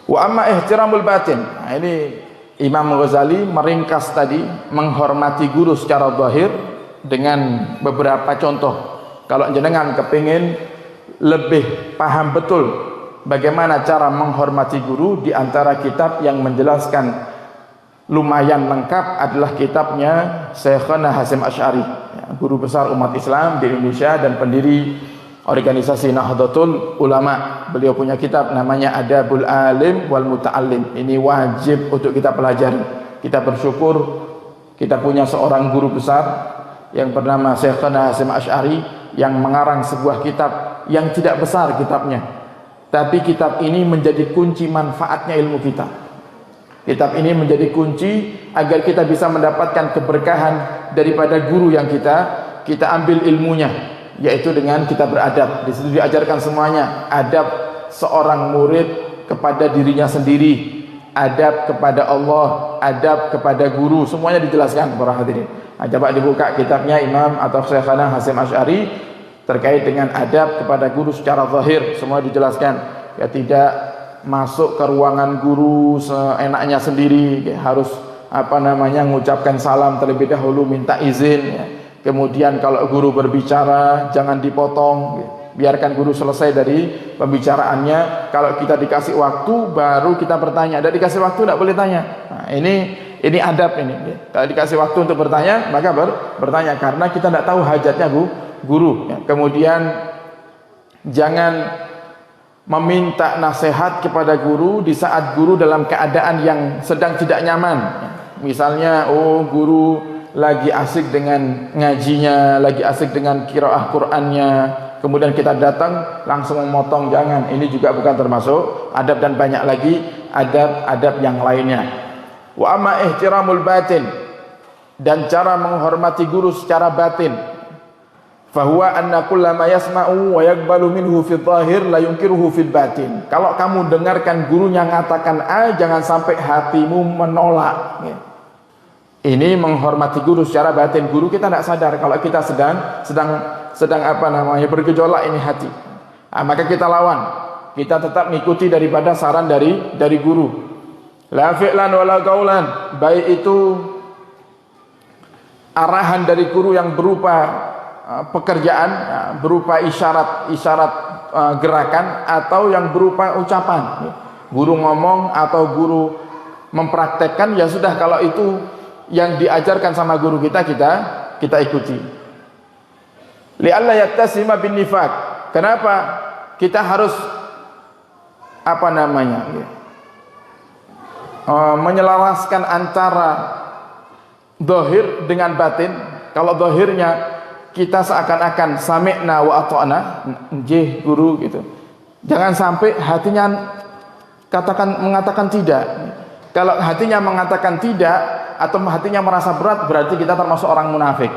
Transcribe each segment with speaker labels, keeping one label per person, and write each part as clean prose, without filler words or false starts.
Speaker 1: Wa amma ihtiramul batin. Nah, ini Imam Ghazali meringkas tadi menghormati guru secara zahir dengan beberapa contoh. Kalau jenengan kepingin lebih paham betul bagaimana cara menghormati guru, di antara kitab yang menjelaskan lumayan lengkap adalah kitabnya Syekhana Hasyim Asy'ari, guru besar umat Islam di Indonesia dan pendiri organisasi Nahdlatul Ulama. Beliau punya kitab namanya Adabul Alim wal Muta'allim. Ini wajib untuk kita pelajari. Kita bersyukur kita punya seorang guru besar yang bernama Syekhana Hasyim Asy'ari yang mengarang sebuah kitab yang tidak besar kitabnya, tapi kitab ini menjadi kunci manfaatnya ilmu kita. Kitab ini menjadi kunci agar kita bisa mendapatkan keberkahan daripada guru yang kita ambil ilmunya, yaitu dengan kita beradab. Di situ diajarkan semuanya, adab seorang murid kepada dirinya sendiri, adab kepada Allah, adab kepada guru, semuanya dijelaskan para hadirin. Nah, coba dibuka kitabnya Imam atau Syekhana Hasyim Asy'ari terkait dengan adab kepada guru secara zahir, semua dijelaskan. Ya, tidak masuk ke ruangan guru seenaknya sendiri, ya, harus mengucapkan salam terlebih dahulu, minta izin, ya. Kemudian kalau guru berbicara jangan dipotong, ya. Biarkan guru selesai dari pembicaraannya. Kalau kita dikasih waktu baru kita bertanya. Tidak dikasih waktu tidak boleh tanya. Nah, ini adab ini. Ya. Kalau dikasih waktu untuk bertanya maka bertanya, karena kita tidak tahu hajatnya guru. Ya. Kemudian jangan meminta nasihat kepada guru di saat guru dalam keadaan yang sedang tidak nyaman. Misalnya, guru lagi asik dengan ngajinya, lagi asik dengan qiraah Qur'annya, kemudian kita datang langsung memotong, jangan. Ini juga bukan termasuk adab, dan banyak lagi adab-adab yang lainnya. Wa amma ihtiramul batin, dan cara menghormati guru secara batin, fahuwa anna kullama yasma'u wa yaqbalu minhu fi dhahir la yunkiruhu fil batin. Kalau kamu dengarkan gurunya ngatakan A, jangan sampai hatimu menolak. Ini menghormati guru secara batin. Guru kita tidak sadar kalau kita sedang bergejolak ini hati. Maka kita lawan. Kita tetap mengikuti daripada saran dari guru. La fi'lan wala qaulan, baik itu arahan dari guru yang berupa pekerjaan, berupa isyarat gerakan, atau yang berupa ucapan. Guru ngomong atau guru mempraktekkan, ya sudah, kalau itu yang diajarkan sama guru kita ikuti. Li'alla yattasima bin nifaq. Kenapa kita harus menyelaraskan antara zahir dengan batin? Kalau zahirnya kita seakan-akan sami'na wa ata'na, nggih guru gitu. Jangan sampai hatinya mengatakan tidak. Kalau hatinya mengatakan tidak atau hatinya merasa berat, berarti kita termasuk orang munafik.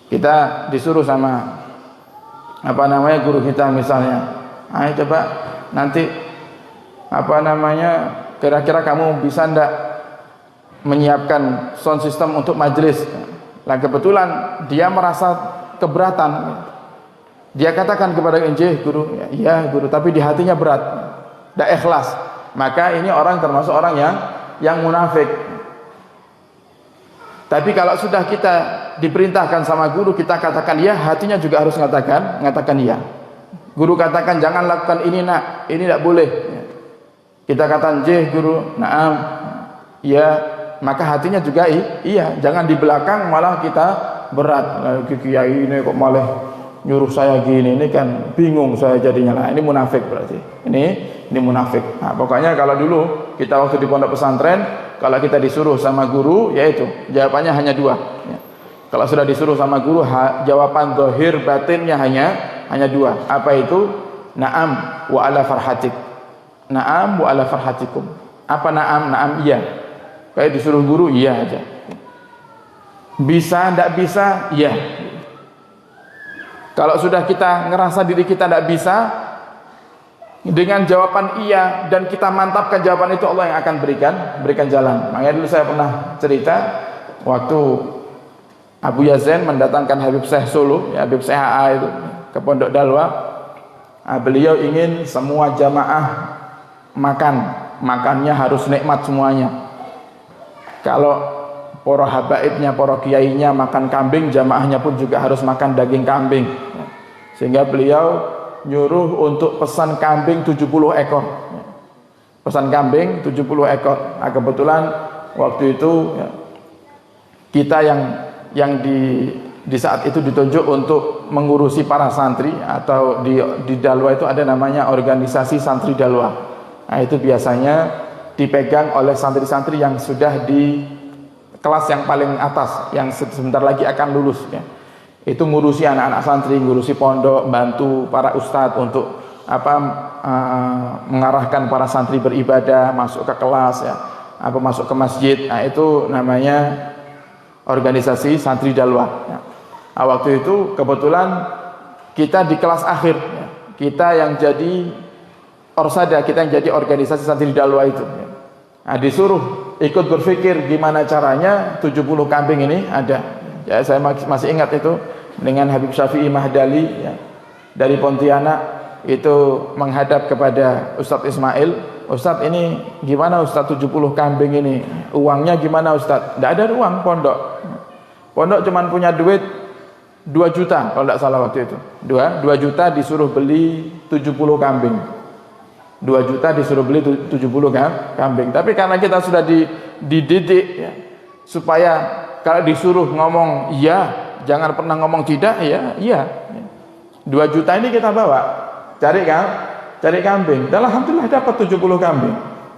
Speaker 1: Kita disuruh sama guru kita misalnya, ayo coba nanti kira-kira kamu bisa ndak menyiapkan sound system untuk majelis. Nah, kebetulan dia merasa keberatan. Dia katakan kepada guru, ya guru, tapi di hatinya berat, tidak ikhlas. Maka ini orang termasuk orang yang munafik. Tapi kalau sudah kita diperintahkan sama guru, kita katakan ya, hatinya juga harus mengatakan ya. Guru katakan jangan lakukan ini nak, ini tidak boleh. Kita katakan guru, na'am, ya. Maka hatinya juga iya, jangan di belakang malah kita berat. Kiai ini kok malah nyuruh saya gini, ini kan bingung saya jadinya. Nah, ini munafik berarti. Ini munafik. Nah, pokoknya kalau dulu kita waktu di pondok pesantren, kalau kita disuruh sama guru, yaitu jawabannya hanya dua. Ya. Kalau sudah disuruh sama guru, jawaban zahir batinnya hanya dua. Apa itu? Na'am wa ala farhatik. Na'am wa ala farhatikum. Apa na'am? Na'am iya. Kayak disuruh guru, iya aja. Bisa, tidak bisa, iya. Kalau sudah kita ngerasa diri kita tidak bisa, dengan jawaban iya dan kita mantapkan jawaban itu, Allah yang akan berikan jalan. Makanya dulu saya pernah cerita waktu Abu Yazin mendatangkan Habib Syekh Solo, ya, Habib Syekh AA itu ke Pondok Dalwa. Beliau ingin semua jamaah makannya harus nikmat semuanya. Kalau para habaibnya, para kiainya makan kambing, jamaahnya pun juga harus makan daging kambing. Sehingga beliau nyuruh untuk pesan kambing 70 ekor. Pesan kambing 70 ekor. Nah, kebetulan waktu itu ya, kita yang di saat itu ditunjuk untuk mengurusi para santri, atau di Dalwa itu ada namanya organisasi santri Dalwa. Nah, itu biasanya dipegang oleh santri-santri yang sudah di kelas yang paling atas, yang sebentar lagi akan lulus ya. Itu ngurusi anak-anak santri, ngurusi pondok, bantu para ustadz untuk mengarahkan para santri beribadah, masuk ke kelas ya, masuk ke masjid. Nah, itu namanya organisasi santri Dalwa ya. Nah, waktu itu kebetulan kita di kelas akhir ya. Kita yang jadi orsada, kita yang jadi organisasi santri Dalwa itu ya. Nah, disuruh ikut berpikir gimana caranya 70 kambing ini ada ya. Saya masih ingat itu dengan Habib Syafi'i Mahdali ya, dari Pontianak, itu menghadap kepada Ustadz Ismail. Ustadz, ini gimana Ustadz 70 kambing ini, uangnya gimana Ustadz? Tidak ada uang pondok cuman punya duit 2 juta kalau tidak salah waktu itu, 2 juta disuruh beli 70 kambing, 2 juta disuruh beli 70 kambing. Tapi karena kita sudah dididik ya, supaya kalau disuruh ngomong iya, jangan pernah ngomong tidak ya, iya. 2 juta ini kita bawa, cari kambing. Dan alhamdulillah dapat 70 kambing.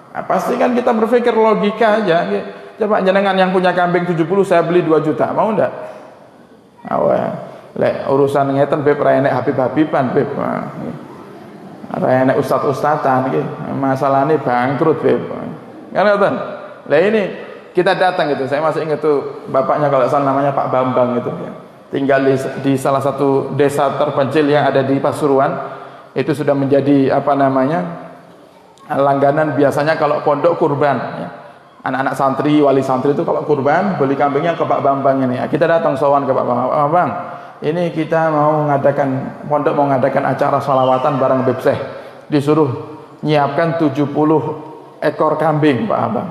Speaker 1: Nah, pasti kan kita berpikir logika aja. Coba jenengan yang punya kambing 70, saya beli 2 juta, mau enggak? Urusan ngeten beb ra enek habib-habiban beb. Ra enek ustad-ustadan iki. Masalahnya bangkrut beb. Kan ngoten. Lah ini kita datang gitu. Saya masih ingat tuh bapaknya kalau salah namanya Pak Bambang itu ya. Tinggal di salah satu desa terpencil yang ada di Pasuruan. Itu sudah menjadi langganan biasanya kalau pondok kurban ya. Anak-anak santri, wali santri itu kalau kurban beli kambingnya ke Pak Bambang ini. Kita datang sowan ke Pak Bambang. Ini kita pondok mau ngadakan acara sholawatan bareng Habib Syekh. Disuruh nyiapkan 70 ekor kambing, Pak Abang.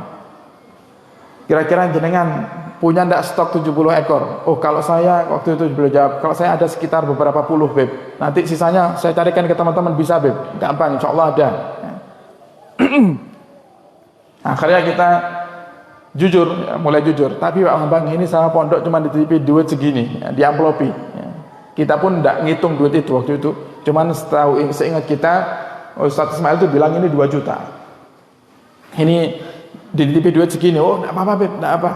Speaker 1: Kira-kira jenengan punya ndak stok 70 ekor? Oh, kalau saya waktu itu beliau jawab, kalau saya ada sekitar beberapa puluh beb. Nanti sisanya saya carikan ke teman-teman, bisa beb. Gampang, insya Allah ada. Akhirnya kita jujur, ya, mulai jujur. Tapi Pak Bambang, ini sama pondok cuma dititipi duit segini, ya, di amplopi. Ya. Kita pun ndak ngitung duit itu waktu itu. Cuman seingat kita, Ustadz Ismail itu bilang ini 2 juta. Ini dititipi duit segini. Oh, ndak apa-apa beb, ndak apa.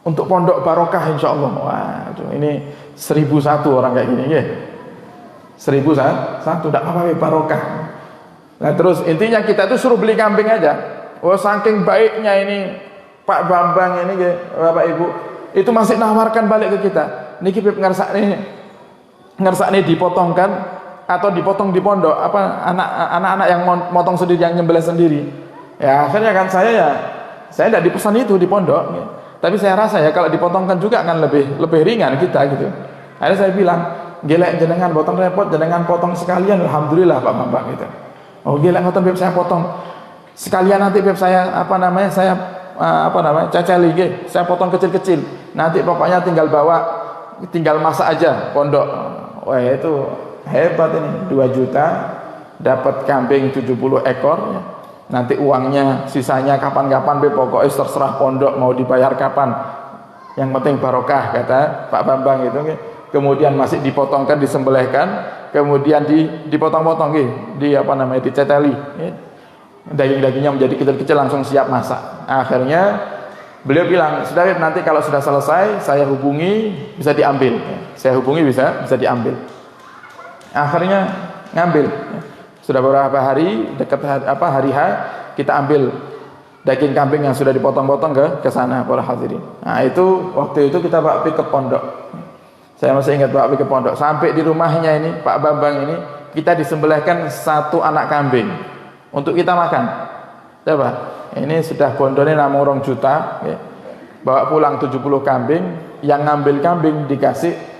Speaker 1: Untuk pondok barokah insya Allah. Wah, ini 1001 orang kayak gini ya. 1001, tidak apa-apa barokah. Nah terus intinya kita tuh suruh beli kambing aja. Oh, saking baiknya ini Pak Bambang ini ya, Bapak Ibu, itu masih nawarkan balik ke kita. Niki beb ngersakne dipotongkan atau dipotong di pondok, anak-anak yang motong sendiri, yang nyembelih sendiri. Ya akhirnya kan saya tidak dipesan itu di pondok. Ya. Tapi saya rasa ya kalau dipotongkan juga akan lebih ringan kita gitu. Akhirnya saya bilang, gelek jenengan potong repot, jenengan potong sekalian, alhamdulillah Pak Bambang gitu. Oh gelek ngoten beb saya potong sekalian, nanti beb saya ceceli nggih, saya potong kecil-kecil. Nanti pokoknya tinggal masak aja pondok. Wah itu hebat ini, 2 juta dapat kambing 70 ekor ya. Nanti uangnya sisanya kapan-kapan be, pokoknya terserah pondok mau dibayar kapan, yang penting barokah kata Pak Bambang itu. Kemudian masih dipotongkan, disembelihkan, kemudian dipotong-potong diceteli, daging-dagingnya menjadi kecil-kecil, langsung siap masak. Akhirnya beliau bilang, sudah nanti kalau sudah selesai saya hubungi, bisa diambil. Saya hubungi bisa diambil. Akhirnya ngambil. Sudah beberapa hari dekat hari H, kita ambil daging kambing yang sudah dipotong-potong ke sana para hadirin. Nah itu waktu itu kita bawa ke pondok. Saya masih ingat bawa ke pondok. Sampai di rumahnya ini Pak Bambang ini, kita disembelihkan 1 anak kambing untuk kita makan. Coba, ini sudah bondone namung 2 juta. Ya. Bawa pulang 70 kambing, yang ngambil kambing dikasih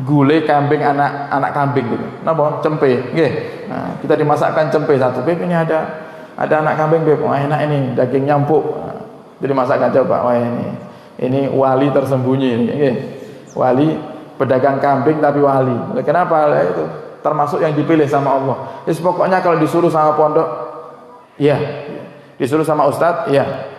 Speaker 1: gulai kambing, anak kambing gitu. Napa? Cempe, nggih. Nah, kita dimasakkan cempe 1. Beb ini ada ada anak kambing Beb, wah enak ini, dagingnya empuk. Jadi masakan coba, wah ini wali tersembunyi ini. Wali pedagang kambing tapi wali. Kenapa? Itu termasuk yang dipilih sama Allah. Pokoknya kalau disuruh sama pondok, iya. Disuruh sama ustadz, iya.